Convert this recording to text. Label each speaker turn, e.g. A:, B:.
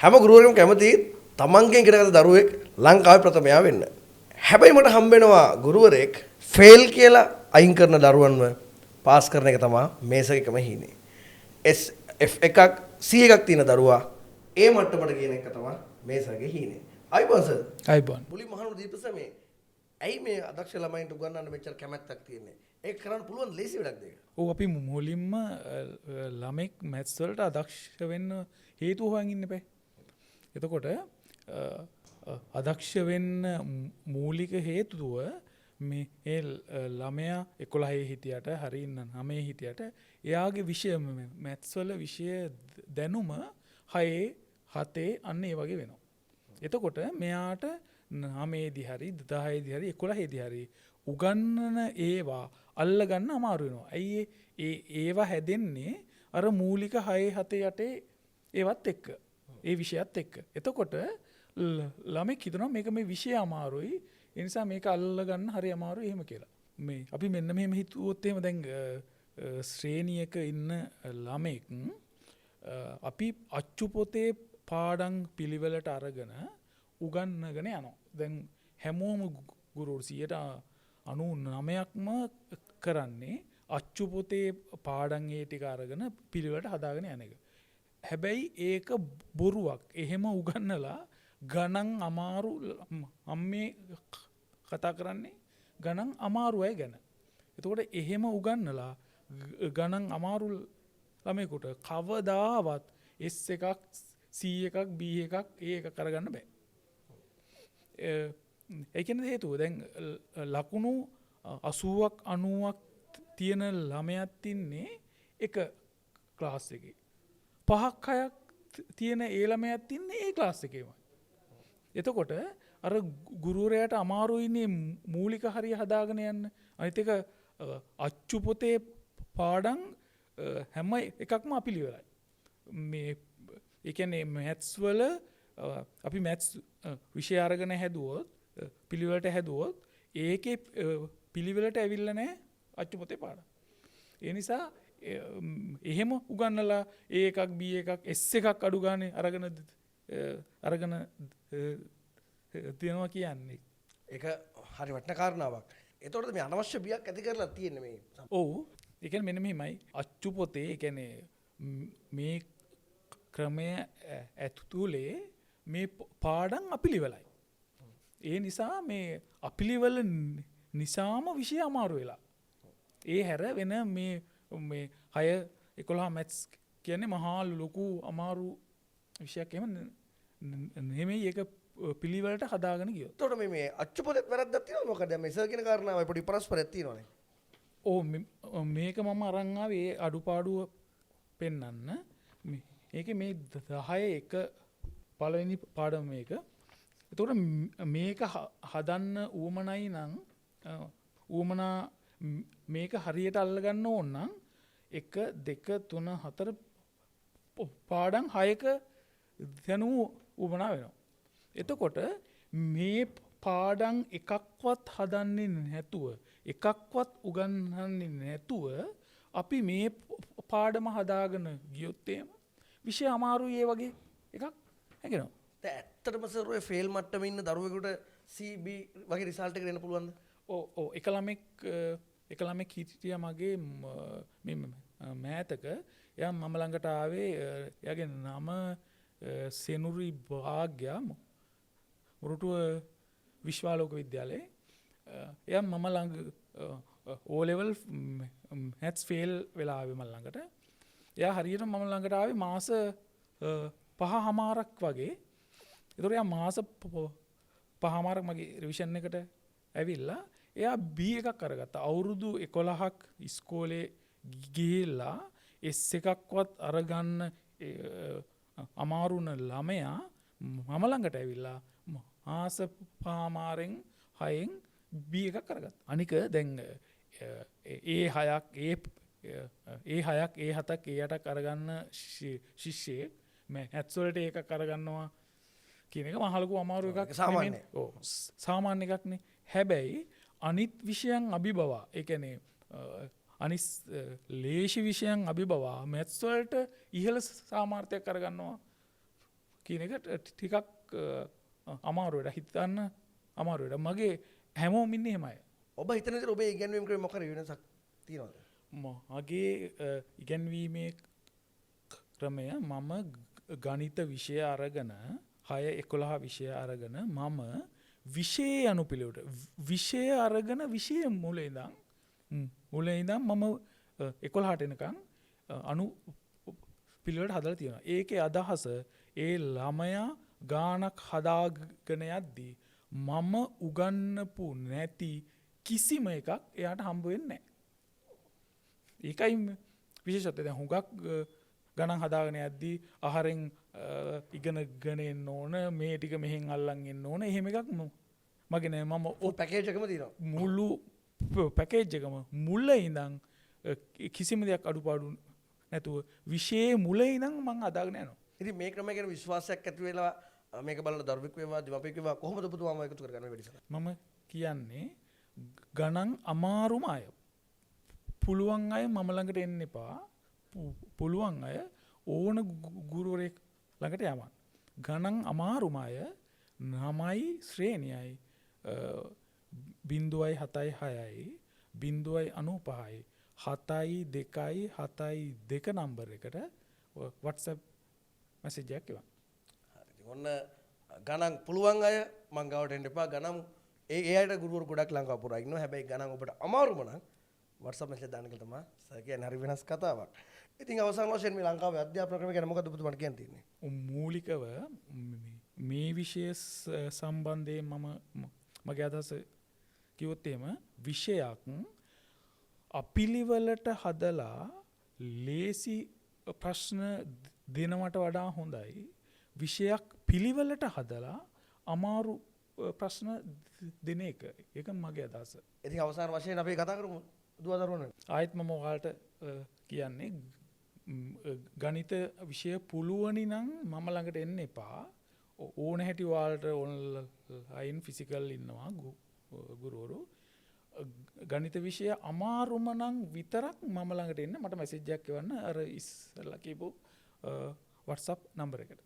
A: හැම ගුරුවරයෙකුම කැමති තමන්ගෙන් ඉගෙනගත්ත දරුවෙක් ලංකාවේ ප්‍රථමයා වෙන්න. හැබැයි මට හම්බ වෙනවා ගුරුවරයෙක් ෆේල් කියලා අයින් කරන දරුවන්ව පාස් කරන එක තමයි මේසකෙම හීනේ. F1ක් C1ක් තියෙන දරුවා ඒ මට්ටමට කියන එක තමයි මේසගේ හීනේ. අයිබෝන් සර්.
B: අයිබෝන්.
A: මුලින්ම අහනවා දීපස මේ ඇයි මේ අදක්ෂ ළමයින්ට උගන්වන්න මෙච්චර කැමැත්තක් තියෙන්නේ? ඒක කරන්න පුළුවන් ලේසි වැඩක්ද ඒක?
B: ඔව් අපි මුලින්ම ළමෙක් මැත්ස් වලට අදක්ෂ වෙන්න හේතු හොයන් ඉන්න බෑ. එතකොට අදක්ෂ වෙන්න මූලික හේතුව මේ ළමයා 11 හිටියට හරි ඉන්න 9 හිටියට එයාගේ විෂය මැත්ස් වල විෂය දැනුම 6 7 අන්න ඒ වගේ වෙනවා. එතකොට මෙයාට 9 දී හරි 10 දී හරි 11 දී හරි උගන්නන ඒවා අල්ලගන්න අමාරු වෙනවා. ඇයි ඒවා හැදෙන්නේ අර මූලික 6 7 8 ඒවත් එක්ක. ඒ විෂයත් එක්ක. එතකොට ළමෙක් හිතනවා මේක මේ විෂය අමාරුයි. ඒ නිසා මේක අල්ලගන්න හරි අමාරුයි එහෙම කියලා. මේ අපි මෙන්න මෙහෙම හිතුවොත් එහෙම දැන් ශ්‍රේණියක ඉන්න ළමෙක් අපි අච්චු පොතේ පාඩම් පිළිවෙලට අරගෙන උගන්වගෙන යනවා. දැන් හැමෝම ගුරුවරු 99%ක්ම කරන්නේ අච්චු පොතේ පාඩම් ඒ ටික අරගෙන පිළිවෙලට හදාගෙන යන එක. හැබැයි ඒක බොරුවක්. එහෙම උගන්නලා ගණන් අමාරු අම්මේ කතා කරන්නේ ගණන් අමාරු අය ගැන. එතකොට එහෙම උගන්නලා ගණන් අමාරු ළමයෙකුට කවදාවත් S එකක් C එකක් B එකක් A එකක් කරගන්න බෑ. ඒ කියන්නේ හේතුව දැන් ලකුණු 80ක් 90ක් තියෙන ළමයාත් ඉන්නේ එක ක්ලාස් එකේ. 5ක් 6ක් තියෙන ඒ ළමයාත් ඉන්නේ ඒ ක්ලාස් එකේමයි. එතකොට අර ගුරුවරයාට අමාරුයිනේ මූලික හරිය හදාගෙන යන්න. අනිත් එක අච්චු පොතේ පාඩම් හැම එකක්ම අපිලිවෙලයි. මේ ඒ කියන්නේ මැත්ස් වල අපි මැත්ස් විෂය අරගෙන හැදුවොත් පිළිවෙලට හැදුවොත් ඒකේ පිළිවෙලට ඇවිල්ලා නැහැ අච්චු පොතේ පාඩම්. ඒ නිසා එහෙම උගන්නලා A එකක් B එකක් S එකක් අඩු ගානේ අරගෙන තියනවා කියන්නේ.
A: ඒක හරි වටින කාරණාවක්. එතකොට මේ අනවශ්‍ය බියක් ඇති කරලා තියෙන්නේ මේ.
B: ඔව්. ඒ කියන්නේ මෙන්න මෙහෙමයි. අච්චු පොතේ ඒ කියන්නේ මේ ක්‍රමය ඇතුලේ මේ පාඩම් අපිලිවෙලයි. ඒ නිසා මේ අපිලිවෙල නිසාම විෂය අමාරු වෙලා. ඒ හැර වෙන මේ 6 11 මැත්ස් කියන්නේ මහා ලොකු අමාරු විෂයක් එහෙම නෙමෙයි. ඒක පිළිවෙලට හදාගෙන ගියොත්.
A: එතකොට මේ අච්චු පොතේ වැරද්දක් තියෙනවද මොකද? මේ සර් කියන කාරණාවයි පොඩි පරස්පරයක් තියෙනවනේ.
B: ඔව් මේක මම අරන් ආවේ ඒ අඩුපාඩුව පෙන්වන්න. ඒකේ මේ 10 එක පළවෙනි පාඩම මේක. එතකොට මේක හදන්න උවමනයි නම් උවමනා මේක හරියට අල්ලගන්න ඕන නම් 1 2 3 4 පාඩම් 6ක දැනුම උවමනා වෙනවා. එතකොට මේ පාඩම් එකක්වත් හදන්නේ නැතුව එකක්වත් උගන්වන්නේ නැතුව අපි මේ පාඩම හදාගෙන ගියොත් එහෙම විෂය අමාරුයි ඒ වගේ එකක් හැගෙනවා.
A: දැන් ඇත්තටම සර් ඔය ෆේල් මට්ටමේ ඉන්න දරුවෙකුට C B වගේ රිසල්ට් එකක් එන්න පුළුවන්ද?
B: ඔව් එක ළමෙක් හිටියා මගේ මේ මෑතක. එයා මම ළඟට ආවේ එයාගේ නම සෙනුරි භාග්‍ය මුරුටුව විශ්වාලෝක විද්‍යාලයේ. එයා මම ළඟ O level maths fail වෙලා ආවේ මම ළඟට. එයා හරියට මම ළඟට ආවේ මාස 5මාරක් වගේ. ඒතකොට එයා මාස 5මාරක් මගේ රිවිෂන් එකට ඇවිල්ලා එයා B එකක් අරගත්තා. අවුරුදු 11ක් ඉස්කෝලේ ගිහිල්ලා S එකක්වත් අරගන්න අමාරුන ළමයා මම ළඟට ඇවිල්ලා මාස 5මාරෙන් 6න් B එකක් අරගත්තා. අනික දැන් A6ක් A7ක් අරගන්න ශිෂ්‍යයෙක් මැත්ස් වලට ඒකක් අරගන්නවා කියන එක මහ ලොකු අමාරු එකක්.
A: සාමාන්‍ය.
B: ඔව් සාමාන්‍ය එකක්නේ. හැබැයි අනිත් විෂයන් අභිබවා ඒ කියන්නේ අනිත් ලේසි විෂයන් අභිබවා මැත්ස් වලට ඉහළ සාමාර්ථයක් අරගන්නවා කියන එක ටිකක් අමාරුවට හිතන්න අමාරුවට මගේ හැමෝම ඉන්නේ එහෙමයි.
A: ඔබ හිතන විදිහට ඔබේ ඉගැන්වීම් ක්‍රමේ මොකද වෙනසක් තියෙනවද?
B: මගේ ඉගැන්වීමේ ක්‍රමය මම ගණිත විෂය අරගෙන 6-11 විෂය අරගෙන මම විෂය අනුපිළිවෙලට විෂය අරගෙන විෂය මුලින් ඉඳන් මම 11ට එනකන් අනු පිළිවෙලට හදලා තියෙනවා. ඒකේ අදහස ඒ ළමයා ගානක් හදාගෙන යද්දී මම උගන්නපු නැති කිසිම එකක් එයාට හම්බ වෙන්නේ නැහැ. ඒකයි විශේෂත්වය. දැන් හුඟක් ගණන් හදාගෙන යද්දී ආහාරෙන් ඉගෙනගෙන එන්න ඕන, මේ ටික මෙහෙන් අල්ලන් එන්න ඕන. එහෙම එකක් මගේ නෑ. මම
A: පැකේජ් එකම තියෙනවා.
B: මුළු පැකේජ් එකම මුල ඉඳන් කිසිම දෙයක් අඩුපාඩු නැතුව විෂයේ මුල ඉඳන් මම හදාගෙන යනවා.
A: ඉතින් මේ ක්‍රමය ගැන විශ්වාසයක් ඇති වෙලා මේක බලන දරුවෙක් වේවා දෙමාපියෙක් වේවා කොහොමද ඔබතුමාම එකතු කරගන්නේ වැඩිසල?
B: මම කියන්නේ ගණන් අමාරුම අය. පුළුවන් අය මම ළඟට එන්න එපා. පුළුවන් අය ඕන ගුරුවරයෙක් ළඟට යවන්න. ගණන් අමාරුම අය 9යි ශ්‍රේණියයි 0.76යි 0.95යි 7යි 2යි 7යි 2 නම්බර් එකට WhatsApp මැසේජ් එකක් එවන්න.
A: හරි. ඔන්න ගණන් පුළුවන් අය මං ගාවට එන්න එපා. ගණන් ඒ අයට ගුරුවරු ගොඩක් ලංකාව පුරා ඉන්නවා. හැබැයි ගණන් ඔබට අමාරුම නම් WhatsApp මැසේජ් දාන්න කියලා තමයි සර් කියන්නේ. හරි වෙනස් කතාවක්. ඉතින් අවසාන වශයෙන් මේ ලංකාවේ අධ්‍යාපන ක්‍රමය ගැන මොකද ඔබතුමාට කියන්න තියෙන්නේ?
B: මූලිකව මේ විෂය සම්බන්ධයෙන් මගේ අදහස කිව්වොත් එහෙම විෂයක් අපිලිවෙලට හදලා ලේසි ප්‍රශ්න දෙනවට වඩා හොඳයි විෂයක් පිළිවෙලට හදලා අමාරු ප්‍රශ්න දෙන එක. ඒක මගේ අදහස.
A: ඉතින් අවසාන වශයෙන් අපි කතා කරමු දුව දරුවනේ.
B: ආයෙත් මම ඔයාලට කියන්නේ ගණිත විෂය පුළුවනි නම් මම ළඟට එන්න එපා. ඕන හැටි ඔයාලට ඔන්ලයින් ෆිසිකල් ඉන්නවා ගුරුවරු. ගණිත විෂය අමාරුම නම් විතරක් මම ළඟට එන්න මට මැසේජ් එකක් එවන්න අර ඉස්සෙල්ලා කියපු WhatsApp නම්බර එකට.